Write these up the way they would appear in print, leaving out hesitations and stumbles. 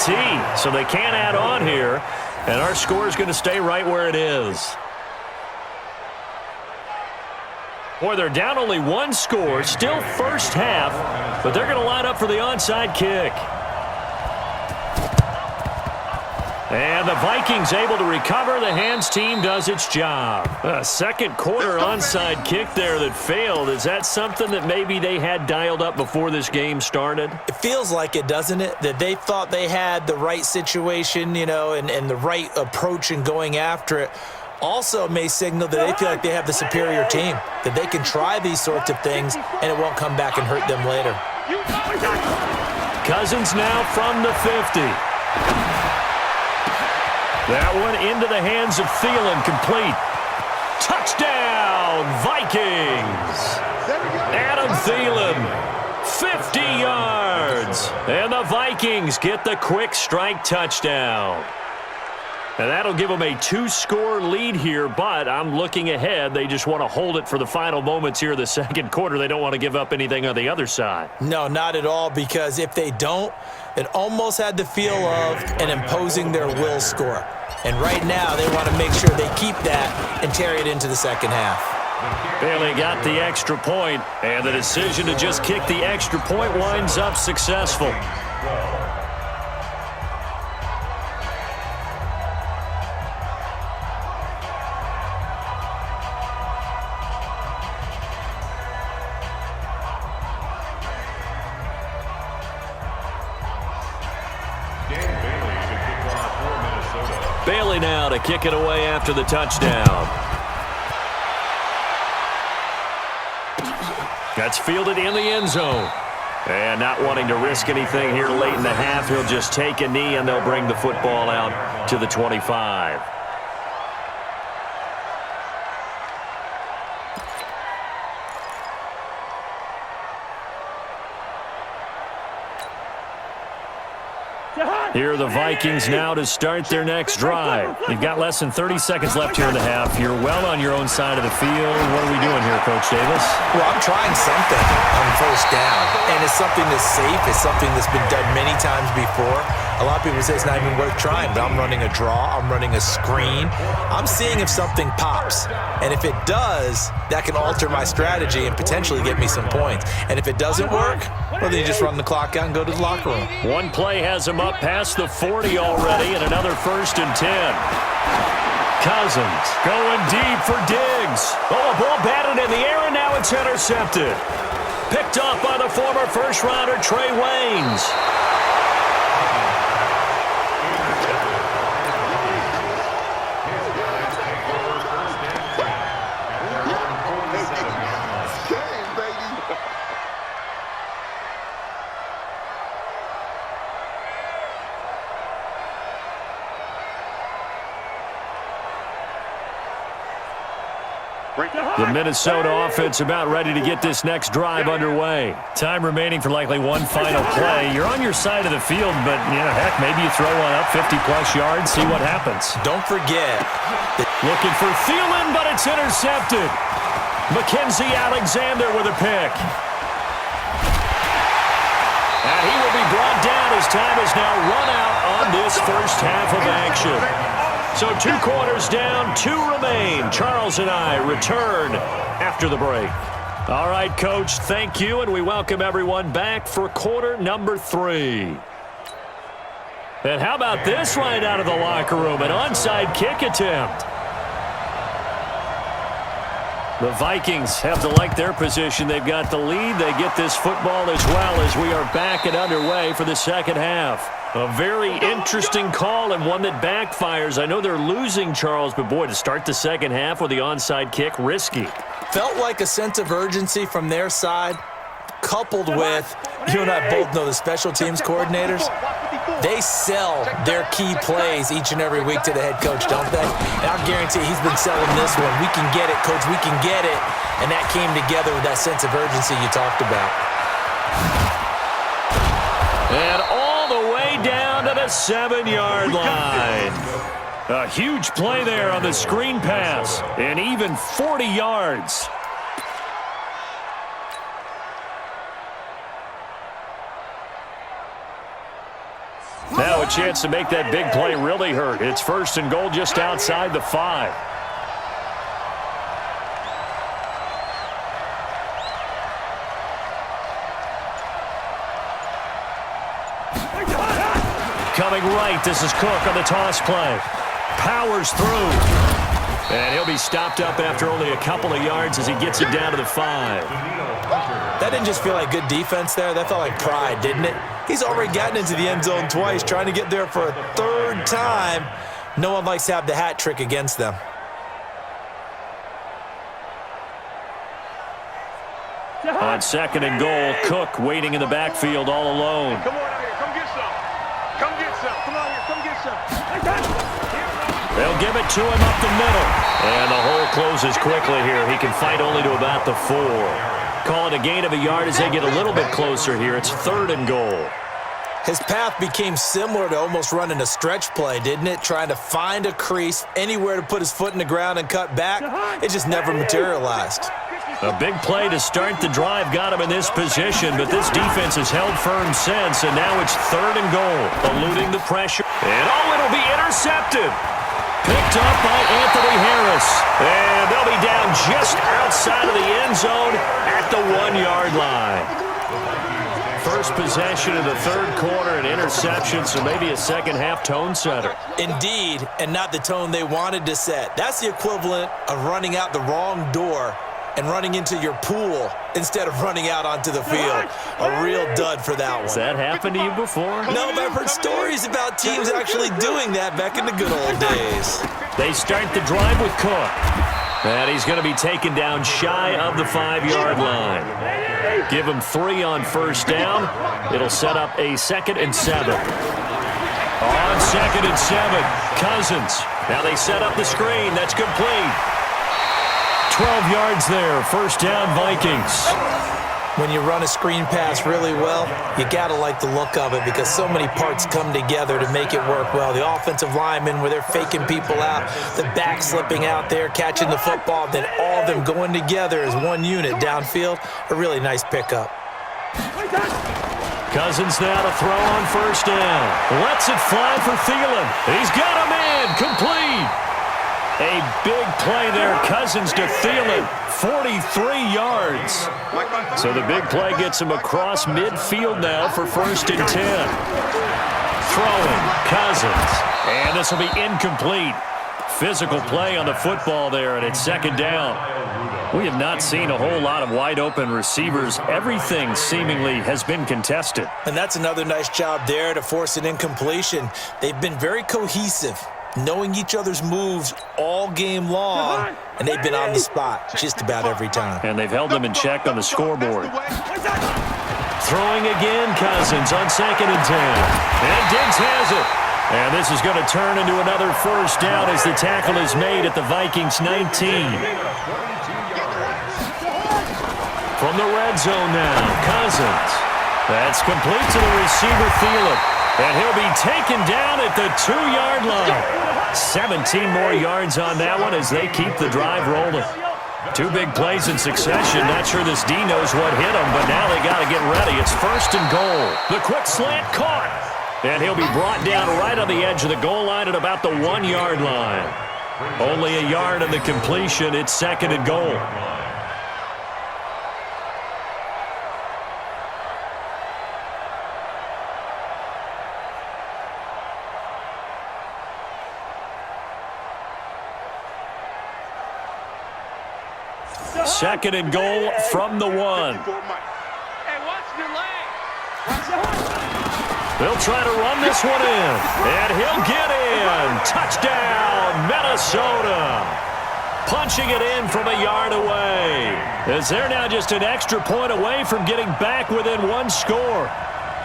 PAT, so they can't add on here, and our score is going to stay right where it is. Boy, they're down only one score, still first half, but they're going to line up for the onside kick. And the Vikings able to recover. The hands team does its job. A second quarter onside kick there that failed. Is that something that maybe they had dialed up before this game started? It feels like it, doesn't it? That they thought they had the right situation, you know, and the right approach in going after it. Also may signal that they feel like they have the superior team, that they can try these sorts of things and it won't come back and hurt them later. Cousins now from the 50. That one into the hands of Thielen, complete. Touchdown, Vikings! Adam Thielen, 50 yards. And the Vikings get the quick strike touchdown. And that'll give them a 2-score lead here, but I'm looking ahead. They just want to hold it for the final moments here of the second quarter. They don't want to give up anything on the other side. No, not at all, because if they don't, it almost had the feel of an imposing their will score. And right now, they want to make sure they keep that and carry it into the second half. Bailey got the extra point, and the decision to just kick the extra point winds up successful. Bailey now to kick it away after the touchdown. That's fielded in the end zone. And not wanting to risk anything here late in the half, he'll just take a knee and they'll bring the football out to the 25. Here are the Vikings now to start their next drive. You've got less than 30 seconds left here in the half. You're well on your own side of the field. What are we doing here, Coach Davis? Well, I'm trying something on first down, and it's something that's safe. It's something that's been done many times before. A lot of people say it's not even worth trying, but I'm running a draw. I'm running a screen. I'm seeing if something pops, and if it does, that can alter my strategy and potentially get me some points. And if it doesn't work, well, then you just run the clock out and go to the locker room. One play has him up past the 40 already, and another 1st and 10. Cousins going deep for Diggs. Oh, a ball batted in the air, and now it's intercepted. Picked off by the former first-rounder Trey Waynes. The Minnesota offense about ready to get this next drive underway. Time remaining for likely one final play. You're on your side of the field, but, you know, heck, maybe you throw one up 50-plus yards, see what happens. Don't forget. Looking for Thielen, but it's intercepted. Mackenzie Alexander with a pick. And he will be brought down as time is now run out on this first half of action. So 2 quarters down, 2 remain. Charles and I return after the break. All right, Coach, thank you, and we welcome everyone back for quarter number 3. And how about this right out of the locker room, an onside kick attempt. The Vikings have to like their position. They've got the lead. They get this football as well as we are back and underway for the second half. A very interesting call and one that backfires. I know they're losing, Charles, but boy, to start the second half with the onside kick, risky. Felt like a sense of urgency from their side, coupled with, you and I both know the special teams coordinators, they sell their key plays each and every week to the head coach, don't they? And I guarantee he's been selling this one. We can get it, coach, we can get it. And that came together with that sense of urgency you talked about. And all the way down to the 7-yard line. A huge play there on the screen pass, and even 40 yards. Now a chance to make that big play really hurt. It's 1st and goal just outside the 5. Coming right, this is Cook on the toss play. Powers through. And he'll be stopped up after only a couple of yards as he gets it down to the 5. That didn't just feel like good defense there. That felt like pride, didn't it? He's already gotten into the end zone twice, trying to get there for a 3rd time. No one likes to have the hat trick against them. On 2nd and goal, Cook waiting in the backfield all alone. Come on out here. Come get some. Come get some. Come on here. Come get some. They'll give it to him up the middle. And the hole closes quickly here. He can fight only to about the 4. Call it a gain of a yard as they get a little bit closer here. It's 3rd and goal. His path became similar to almost running a stretch play, didn't it? Trying to find a crease, anywhere to put his foot in the ground and cut back. It just never materialized. A big play to start the drive got him in this position, but this defense has held firm since, and now it's 3rd and goal, eluding the pressure. And it'll be intercepted. Picked up by Anthony Harris. And they'll be down just outside of the end zone at the 1-yard line. First possession of the 3rd quarter, an interception, so maybe a second-half tone setter. Indeed, and not the tone they wanted to set. That's the equivalent of running out the wrong door and running into your pool instead of running out onto the field. A real dud for that one. Has that happened to you before? No, but I've heard stories about teams actually doing that back in the good old days. They start the drive with Cook. And he's going to be taken down shy of the 5-yard line. Give him 3 on 1st down. It'll set up a 2nd and 7. On 2nd and 7, Cousins. Now they set up the screen. That's complete. 12 yards there. 1st down, Vikings. When you run a screen pass really well, you got to like the look of it because so many parts come together to make it work well. The offensive linemen, where they're faking people out, the back slipping out there, catching the football, then all of them going together as one unit downfield. A really nice pickup. Cousins now to throw on 1st down. Lets it fly for Thielen. He's got him in. Complete. A big play there. Cousins to Thielen. 43 yards. So the big play gets him across midfield now for 1st and 10. Throwing. Cousins. And this will be incomplete. Physical play on the football there, and it's 2nd down. We have not seen a whole lot of wide-open receivers. Everything seemingly has been contested. And that's another nice job there to force an incompletion. They've been very cohesive, knowing each other's moves all game long, and they've been on the spot just about every time. And they've held them in check on the scoreboard. Throwing again, Cousins on 2nd and 10. And Diggs has it. And this is going to turn into another 1st down as the tackle is made at the Vikings 19. From the red zone now, Cousins. That's complete to the receiver, Thielen. And he'll be taken down at the 2-yard line. 17 more yards on that one as they keep the drive rolling. 2 big plays in succession. Not sure this D knows what hit him, but now they got to get ready. It's 1st and goal. The quick slant caught. And he'll be brought down right on the edge of the goal line at about the 1-yard line. Only a yard on the completion. It's 2nd and goal. Second and goal from the 1. Hey, watch your leg. They'll try to run this one in, and he'll get in. Touchdown, Minnesota. Punching it in from a yard away, as they're now just an extra point away from getting back within 1 score.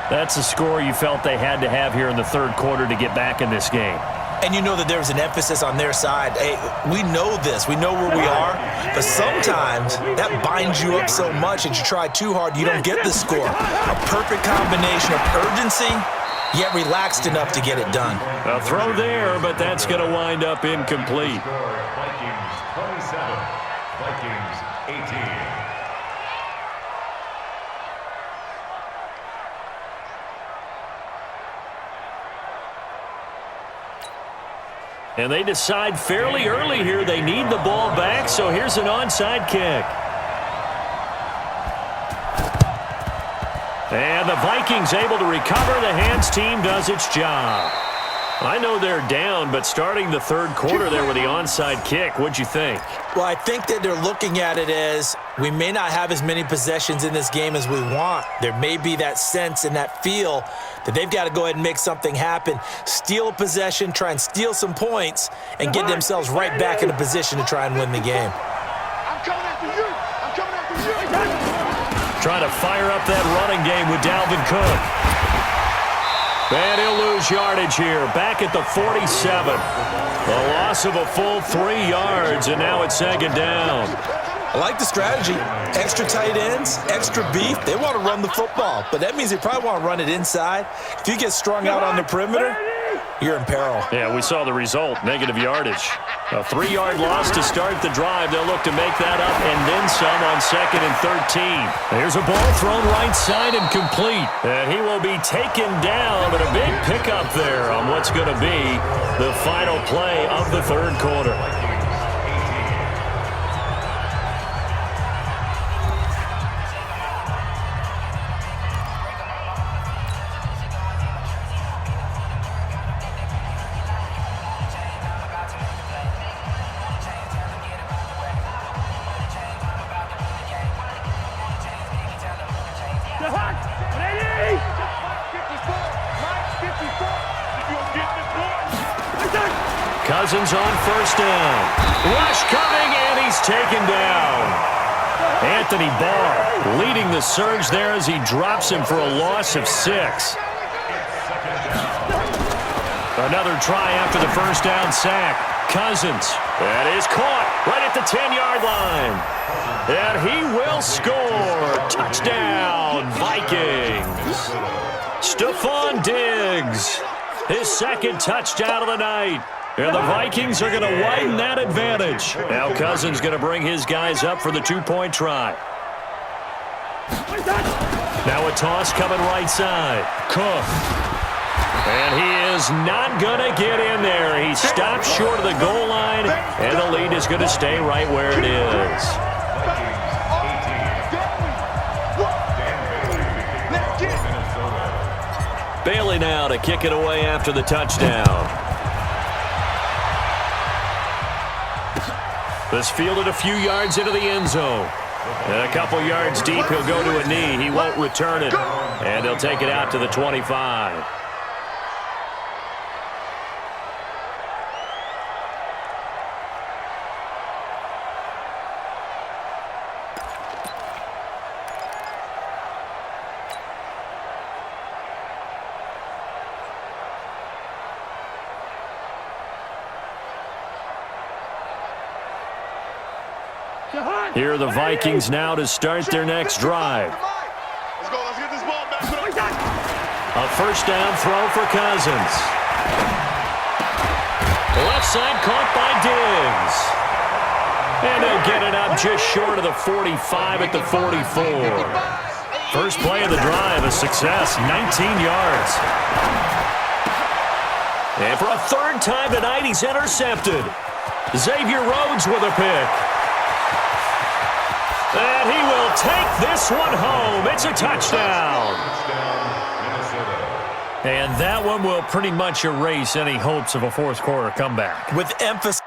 That's a score you felt they had to have here in the 3rd quarter to get back in this game. And you know that there was an emphasis on their side. Hey, we know this. We know where we are. But sometimes that binds you up so much that you try too hard, you don't get the score. A perfect combination of urgency, yet relaxed enough to get it done. A throw there, but that's going to wind up incomplete. Vikings 27, Vikings 18. And they decide fairly early here they need the ball back, so here's an onside kick. And the Vikings able to recover. The hands team does its job. I know they're down, but starting the third quarter there with the onside kick, what'd you think? Well, I think that they're looking at it as we may not have as many possessions in this game as we want. There may be that sense and that feel that they've got to go ahead and make something happen, steal a possession, try and steal some points, and get themselves right back in a position to try and win the game. I'm coming after you. I'm coming after you. Trying to fire up that running game with Dalvin Cook. And he'll lose yardage here, back at the 47. A loss of a full 3 yards, and now it's second down. I like the strategy. Extra tight ends, extra beef. They want to run the football, but that means they probably want to run it inside. If you get strung out on the perimeter, you're in peril. Yeah, we saw the result, negative yardage. A 3-yard loss to start the drive. They'll look to make that up and then some on 2nd and 13. Here's a ball thrown right side and complete. And he will be taken down, but a big pickup there on what's going to be the final play of the third quarter. Cousins on first down. Rush coming, and he's taken down. Anthony Barr leading the surge there as he drops him for a loss of 6. Another try after the first down sack. Cousins. That is caught right at the 10-yard line. And he will score. Touchdown, Vikings. Stephon Diggs. His second touchdown of the night. And the Vikings are going to widen that advantage. Now Cousins going to bring his guys up for the 2-point try. Now a toss coming right side. Cook. And he is not going to get in there. He stopped short of the goal line, and the lead is going to stay right where it is. Bailey now to kick it away after the touchdown. This fielded a few yards into the end zone. And a couple yards deep, he'll go to a knee. He won't return it. And he'll take it out to the 25. Here are the Vikings now to start their next drive. Let's go. Let's get this ball back. A first down throw for Cousins. Left side caught by Diggs. And they'll get it up just short of the 45 at the 44. First play of the drive, a success, 19 yards. And for a third time tonight, he's intercepted. Xavier Rhodes with a pick. And he will take this one home. It's a touchdown. And that one will pretty much erase any hopes of a fourth quarter comeback. With emphasis.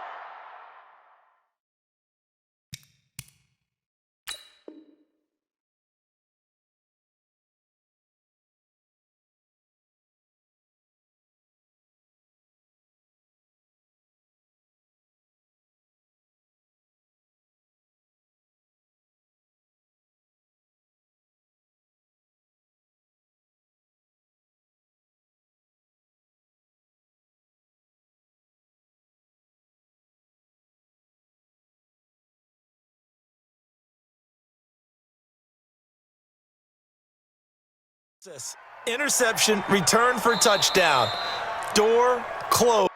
Interception, return for touchdown. Door closed.